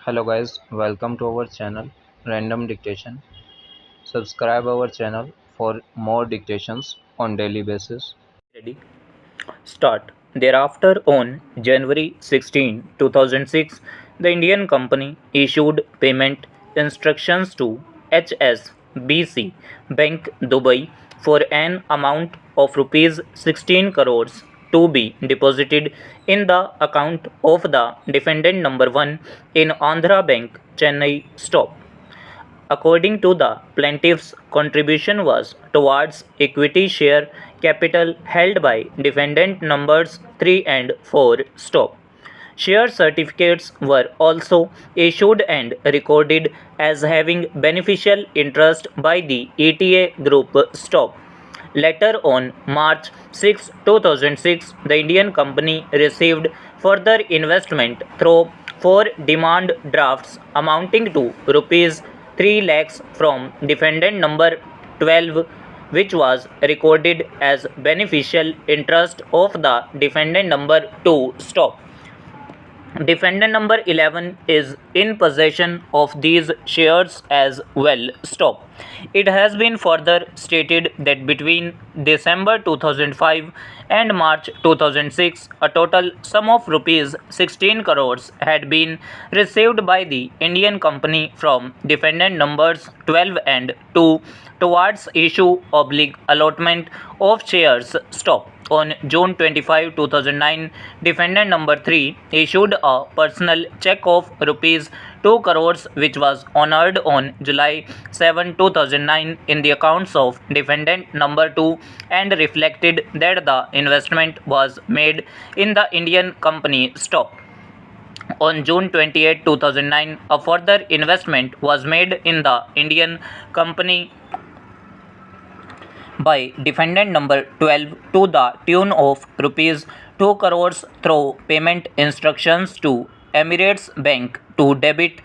Hello guys, welcome to our channel Random Dictation. Subscribe our channel for more dictations on daily basis. Ready? Start. Thereafter, on January 16, 2006, the Indian company issued payment instructions to HSBC Bank Dubai for an amount of rupees 16 crores to be deposited in the account of the defendant number 1 in Andhra Bank, Chennai stop. According to the plaintiff's contribution was towards equity share capital held by defendant numbers 3 and 4 stop. Share certificates were also issued and recorded as having beneficial interest by the ETA group stop. Later on March 6, 2006, the Indian company received further investment through 4 demand drafts amounting to rupees 3 lakhs from defendant number 12, which was recorded as beneficial interest of the defendant number 2 stop. Defendant number 11 is in possession of these shares as well. Stop. It has been further stated that between December 2005 and March 2006, a total sum of rupees 16 crores had been received by the Indian company from defendant numbers 12 and 2 towards issue oblique allotment of shares. Stop. On June 25, 2009, defendant number 3 issued a personal check of rupees 2 crores which was honored on July 7, 2009 in the accounts of defendant number 2 and reflected that the investment was made in the Indian company stock. On June 28, 2009, a further investment was made in the Indian company by defendant number 12 to the tune of rupees 2 crores through payment instructions to Emirates Bank to debit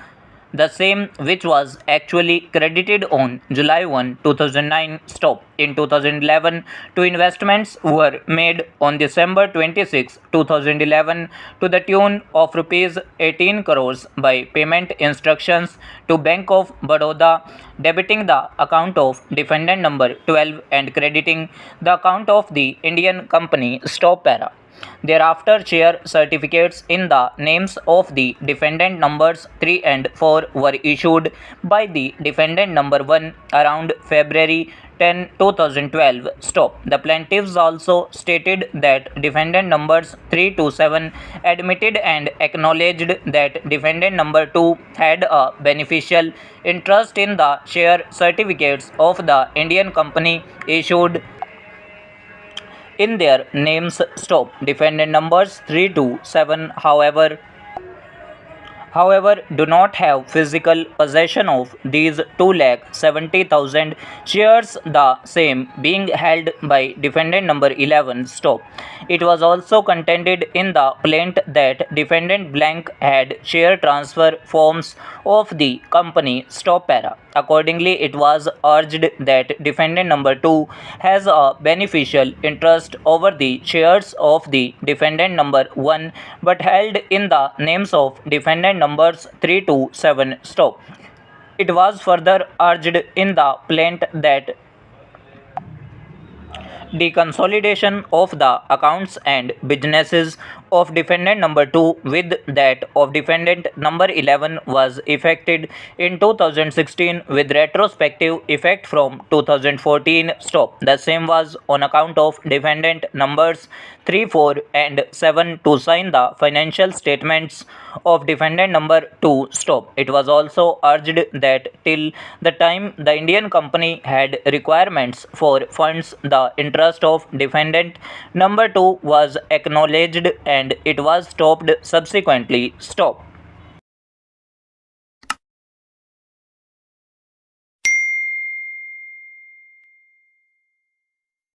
the same, which was actually credited on July 1, 2009 stop. In 2011, two investments were made on December 26, 2011 to the tune of rupees 18 crores by payment instructions to Bank of Baroda, debiting the account of defendant number 12 and crediting the account of the Indian company Stop Para. Thereafter, share certificates in the names of the defendant numbers 3 and 4 were issued by the defendant number 1 around February 10, 2012. Stop. The plaintiffs also stated that defendant numbers 3 to 7 admitted and acknowledged that defendant number 2 had a beneficial interest in the share certificates of the Indian company issued in their names. Stop. Defendant numbers 3 to 7, however, do not have physical possession of these 2,70,000 shares, the same being held by defendant number 11. Stop. It was also contended in the plaint that defendant blank had share transfer forms of the company Stop Para. Accordingly, it was urged that defendant number 2 has a beneficial interest over the shares of the defendant number 1 but held in the names of defendant numbers 3 to 7. Stop. It was further urged in the plaint that deconsolidation of the accounts and businesses of defendant number 2 with that of defendant number 11 was effected in 2016 with retrospective effect from 2014. Stop. The same was on account of defendant numbers 3, 4 and 7 to sign the financial statements of defendant number 2. Stop. It was also urged that till the time the Indian company had requirements for funds, the interest of defendant number 2 was acknowledged and it was stopped subsequently. Stop.